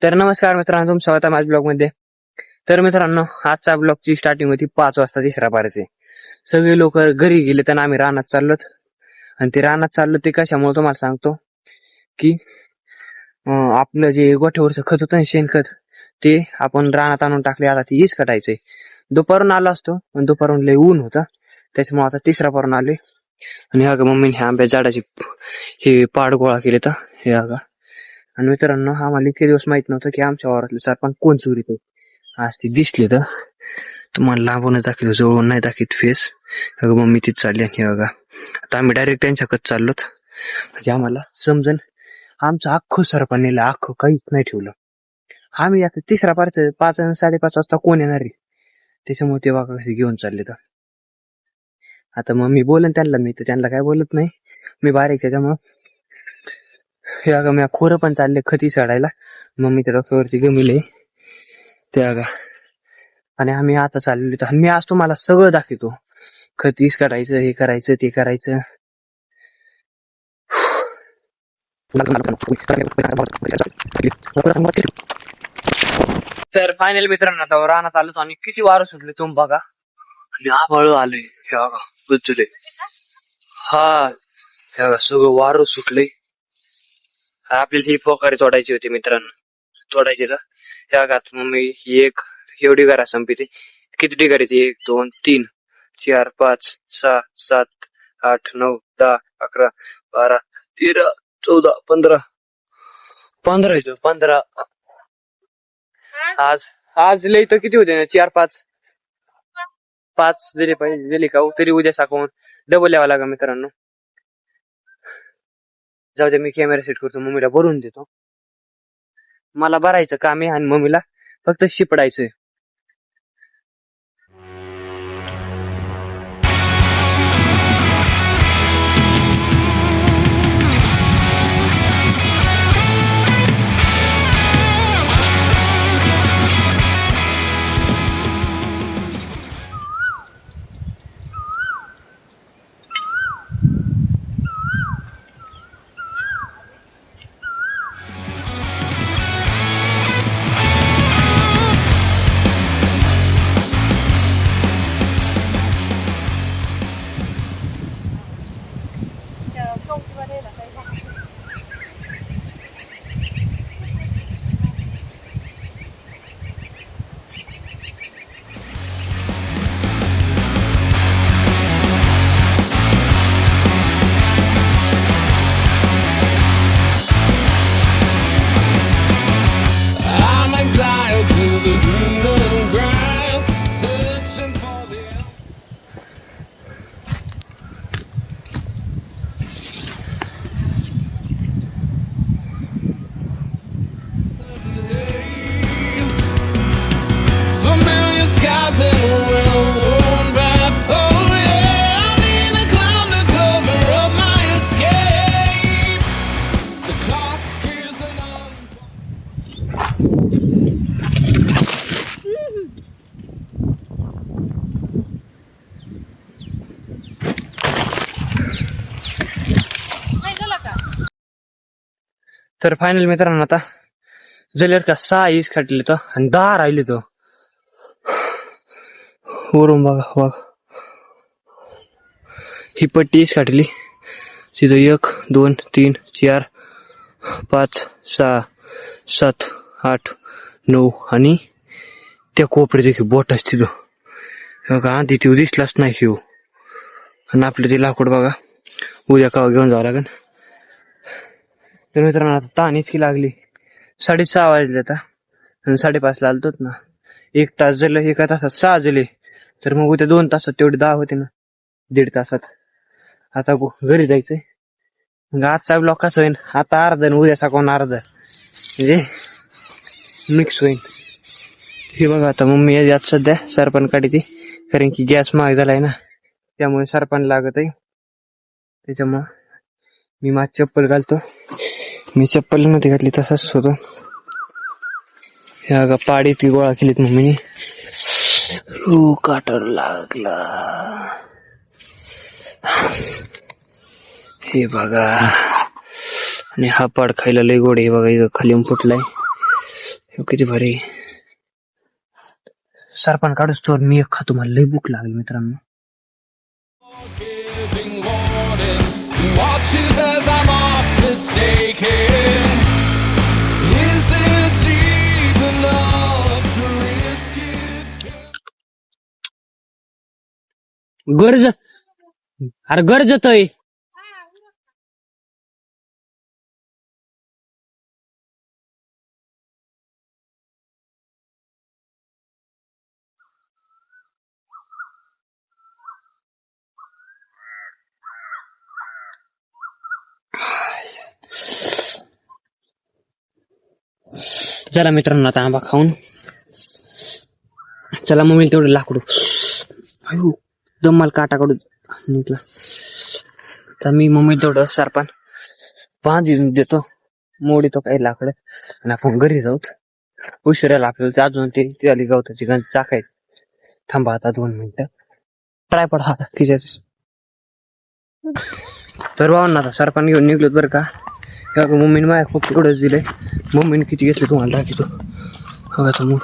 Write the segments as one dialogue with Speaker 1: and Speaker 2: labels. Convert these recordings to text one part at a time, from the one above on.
Speaker 1: तर नमस्कार मित्रांनो, तुमचं स्वागत आहे माझ्या ब्लॉग मध्ये. तर मित्रांनो, आजचा ब्लॉगची स्टार्टिंग होती 5 वाजता तिसरा पारचे. सगळे लोक घरी गेले तर आम्ही रानात चाललोत. आणि ते रानात चाललो ते कशामुळे तुम्हाला सांगतो की आपलं जे गोठ्यावरचं खत होतं ना, शेणखत, ते आपण रानात आणून टाकले. आता ते हीच कटायचंय. दुपारून आलो असतो पण दुपारून लय ऊन होतं, त्याच्यामुळे आता तिसरा पारून आलोय. आणि हा मम्मीने ह्या आंब्या झाडाची हे पाड गोळा केले तर हे बघा. आणि मित्रांनो, आम्हाला इतके दिवस माहित नव्हतं की आमच्या वावरातले सरपंच कोण चोरीत. आज ते दिसले तर तुम्हाला लांबूनच दाखवतो, जवळून नाही दाखवत फेस. मम्मी तिथे चालली आणि बघा. आता आम्ही डायरेक्ट त्यांच्याकडे चाललोत, म्हणजे आम्हाला समजन. आमचं अख्खं सरपण नेलं, अख्खं काहीच नाही ठेवलं. आम्ही आता तिसरा पारच 5 आणि 5:30 वाजता कोण येणार आहे, त्याच्यामुळे ते बघा कसे घेऊन चालले. तर आता मग मी बोलन त्यांना, मी तर त्यांना काय बोलत नाही, मी बारीक त्याच्यामुळं. हे बघा, मी खोरं पण चालले खती चढायला. मम्मी त्या डोक्यावरची गमिले ते बघा. आणि आम्ही आता चाललेलो तर मी आज तुम्हाला सगळं दाखवतो. खतीस करायचं, हे करायचं, ते करायचं. तर फायनल मित्रांनो, आता रानात आलो आणि किती वारं सुटले तुम्ही बघा. आणि आभाळ आले हे बघा, बुजले. हा हे बघा, सगळं वारं सुटलंय. आपल्याला ही फोकारी तोडायची होती मित्रांनो, तोडायची तर ह्या गात मम्मी एक एवढी घरा संपते. किती ढिगारीची? 1 2 3 4 5 6 7 8 9 10 11 12 13 14 15 15 15. आज लई तर किती होते ना, 4 5 जरी पाहिजे दिली का तरी उद्या साकवून डबल यावं लागा मित्रांनो. जाऊ दे, मी कॅमेरा सेट करतो, मम्मीला भरून देतो. मला भरायचं काम आहे आणि मम्मीला फक्त शिपडायचंय. तर फायनल मित्रांनो, आता जलेर का 6 इस खाटले तर आणि 10 राहिले. तो वरून बघा बघा, ही पट्टी इस खाटली. तिथं 1 2 3 4 5 6 7 8 9 आणि त्या कोपऱ्यात देखील बोट असते. तिथं बघा, आधी ती दिसलाच नाही शिव. आणि आपलं ते लाकूड बघा, उद्या कावा घेऊन जावं लागेल. तर मित्रांनो, आता ताण इतकी लागली. 6:30 वाजले आता आणि 5:30 ला आलतोच ना. 1 तास झालं, 1 तासात 6 झाले. तर मग उद्या 2 तासात तेवढे 10 होते ना, 1.5 तासात. आता घरी जायचंय. मग आजचा ब्लॉग कसा होईल, आता अर्धा आणि उद्या साकवून अर्धा, म्हणजे मिक्स होईल. हे बघा, आता मम्मी यात सध्या सरपण काढते, कारण की गॅस महाग झालाय ना, त्यामुळे सरपण लागत आहे. त्याच्यामुळं मी माझी चप्पल घालतो. मी चप्पल नव्हती घातली, तसाच होतो. ह्या पाडी ती गोळा केलीत मम्मीने. काटर लागला हे बघा. आणि हा पाड खायला लय गोड आहे बघा, इथं खाली फुटलाय. किती भारी. सरपण काढूच तर मी एक खातो, मला लई भूक लागली मित्रांनो. Watches as I'm off mistaken. Is it deep enough to risk it? गरज, अरे गरजतोय. चला मित्रांनो आता आंबा खाऊन चला मम्मी तेवढं लाकडू अयो दमाल काटा काढून निघला. तर मी मम्मी तेवढं सरपण बांधून देतो, मोडी तो काही लाकड आणि आपण घरी जाऊत. उशिराला आपल्याला अजून ते आली गवताची गंज टाकायची. थांबा आता 2 मिनिटं. ट्रायपॉड हा तिच्यात. तर भावना आता सरपण घेऊन निघलोत बरं का. मम्मीने माझ्या खूप एवढंच दिलंय. मम्मीने किती घेतले तुम्हाला दाखवतो. बघा समोर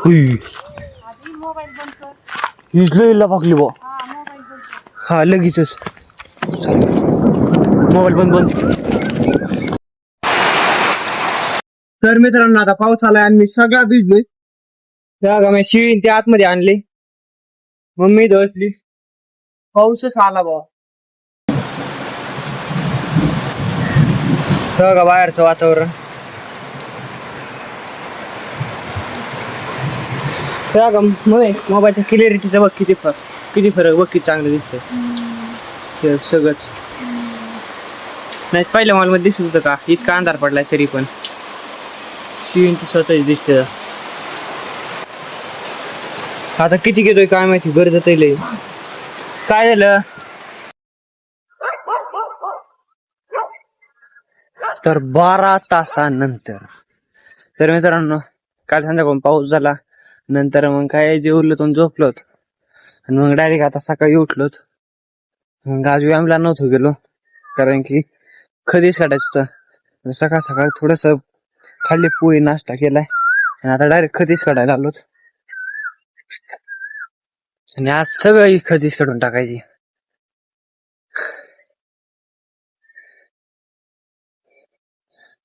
Speaker 1: लईला बघली बा. हा लगेचच मोबाईल बंद. तर मित्रांनो आता पाऊस आलाय आणि मी सगळा भिजलोय. त्या मी शिळी ते आतमध्ये आणले, मम्मी धसली, पाऊसच आला बा. बघा बाहेरचं वातावरण. मोबाईलच्या क्लिअरिटीचा बघ किती फरक बघ, किती चांगलं दिसतंय सगळंच. नाही पहिल्या मॉल मध्ये दिसत होतं का, इतका अंधार पडलाय तरी पण स्वतःच दिसते. आता किती घेतोय काय माहिती, गरज लय. काय झालं तर 12 तासानंतर. तर मित्रांनो काल संध्याकाळून पाऊस झाला, नंतर मग काय जेवलो तो झोपलोत आणि मग डायरेक्ट आता सकाळी उठलोत. मग आज व्यायामला नव्हतो गेलो कारण की खदीच काढायचं होतं. सकाळ सकाळ थोडस खाल्ले पोळी नाश्ता केलाय आणि आता डायरेक्ट खदीच काढायला आलोत. आणि आज सगळं खदीच काढून टाकायची.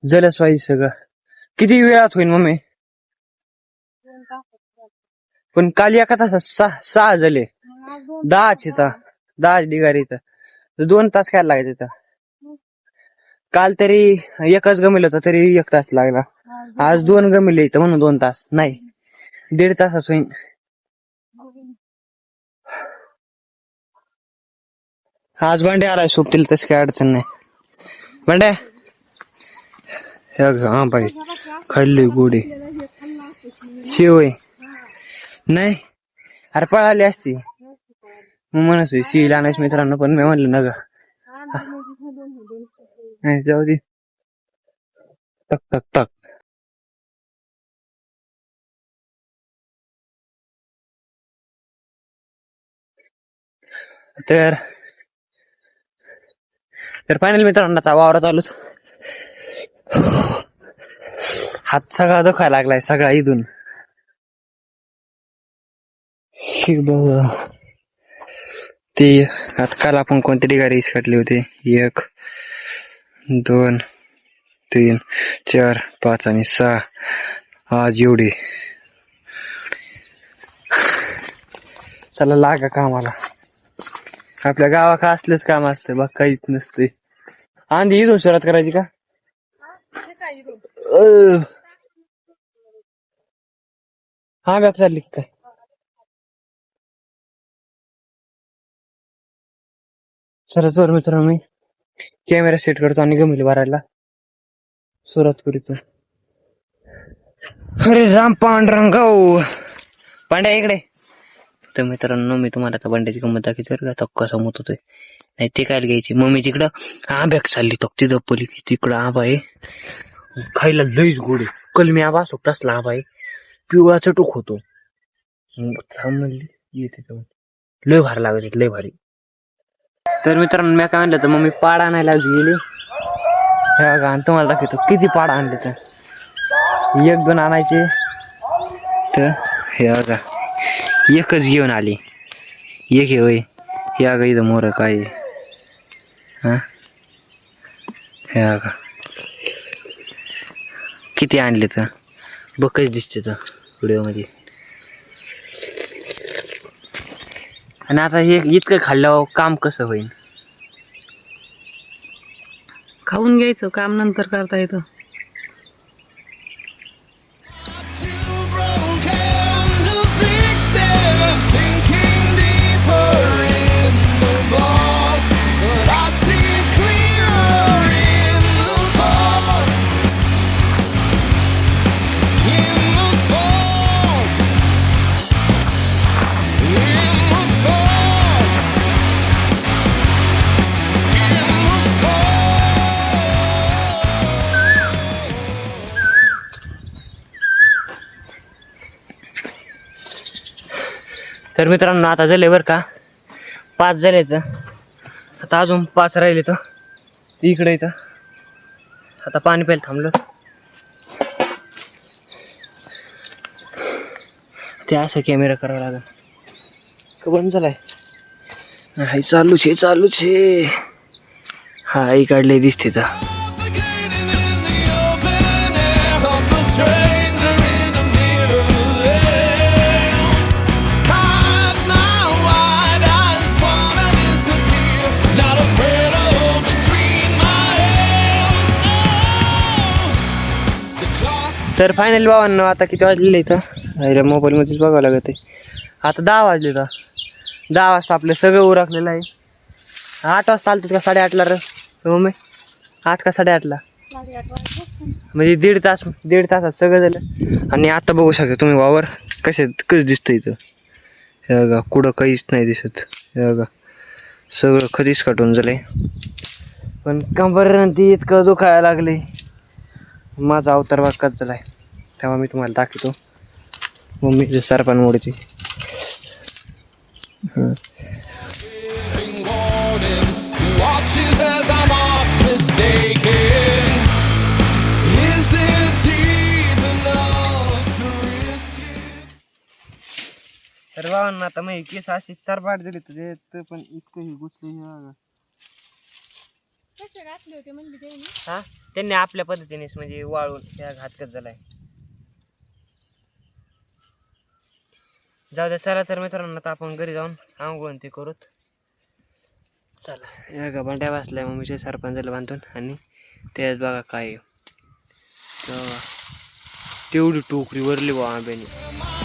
Speaker 1: जलच पाहिजे सगळं. किती वेळात होईल मम्मी? पण काल एका तासात 6 झाले. 10 डिगारी इथं 2 तास काय लागायचं इथं. काल तरी एकच गमिल होता तरी 1 तास लागला. आज 2 गमिले इथं म्हणून 2 तास नाही, 1.5 तासाच होईल. आज भांडे आलाय सोबतील, तशी काय अडचण नाही. भांड्या हा बाई खाल्ली गोडी शिवय नाही. अरे पळाली असती मग म्हणत शिवीला आणायच मित्रांनो, पण मी म्हणलं ना ग जाऊ दे. तक तक तक. तर फायनल मित्रांनो आता वावरात आलोच. हात सगळा दुखायला लागलाय सगळा इथून. ते आता काल आपण कोणतरी गाडी काढली होती. 1 2 3 4 5 आणि 6. आज एवढी. चला लागा कामाला. आपल्या गावाका असलंच काम असतं बघ, काहीच नसते. आंधी इथून सुरुवात करायची का? हा व्याप चालली काय? चला चोर मित्रांनो मी कॅमेरा सेट करतो आणि गमिल भरायला सुरुवात करीतो. अरे राम पांडुरंगाव पांड्या इकडे. तर मित्रांनो मी तुम्हाला आता बंड्याची गंमत दाखवते बरं का, कसा मोत होतोय. नाही ते काय घ्यायची मम्मी तिकडं आंब्याक चालली तो तिथं पली की तिकडं आंबा आहे खायला लईच गोड आहे. कलमी आंबा असतो तसला आंबा आहे, पिवळा चटूक होतो. म्हणली येते लय भारी लागत, लय भारी. तर मित्रांनो मी काय म्हणलं तर मम्मी पाड आणायला गेली. तुम्हाला दाखवतो किती पाड आणले तर 1-2 आणायचे तर हे बघा एकच घेऊन आली. एक हे होय हे बघा इथं मोर काय हा हे बघा किती आणले तर बकच दिसते तर व्हिडिओमध्ये. आणि आता हे इतकं खाल्ल्यावर काम कसं होईल?
Speaker 2: खाऊन घ्यायचं, काम नंतर करता येतं.
Speaker 1: तर मित्रांनो आता झाले बरं का 5 झाले तर आता अजून 5 राहिले तर इकडे इथं आता पाणी प्यायला थांबलो. ते असं कॅमेरा करावा लागेल का बंद झालाय? हाय चालूच आहे. हा इकडले दिसते तर तर फायनली भावांनो आता किती वाजलेले इथं मोबाईलमध्येच बघावं लागत आहे. आता 10 वाजले तर 10 वाजता आपलं सगळं उरकलेलं आहे. 8 वाजता आलतो का 8:30ला रे मम्मी? 8 का 8:30ला? म्हणजे दीड तासात सगळं झालं. आणि आता बघू शकता तुम्ही वावर कसं दिसतं इथं. हे बघा कुठं काहीच नाही दिसत. हे बघा सगळं कधीच काटून झालंय. पण कंबरनंती इतकं दुखायला लागले. माझा अवतार वाक्काच झालाय तेव्हा मी तुम्हाला दाखवतो. मम्मी सरपण मोडची तर भावांना आता मग केस अशी 4 पाठ दिले तर पण इतकं हे घुसले.
Speaker 2: कसे घातले होते म्हणजे त्यांनी?
Speaker 1: हा त्यांनी आपल्या पद्धतीनेच म्हणजे वाळून त्या घातकच झालाय. जाऊ द्या चला तर मित्रांनो आता आपण घरी जाऊन आंघोळ ते करूत. चला या गबांड्या बसलाय मम्मीच्या सरपंचाला बांधून. आणि त्याच बघा काय तेवढी टोकरी वरली बा आंब्याने.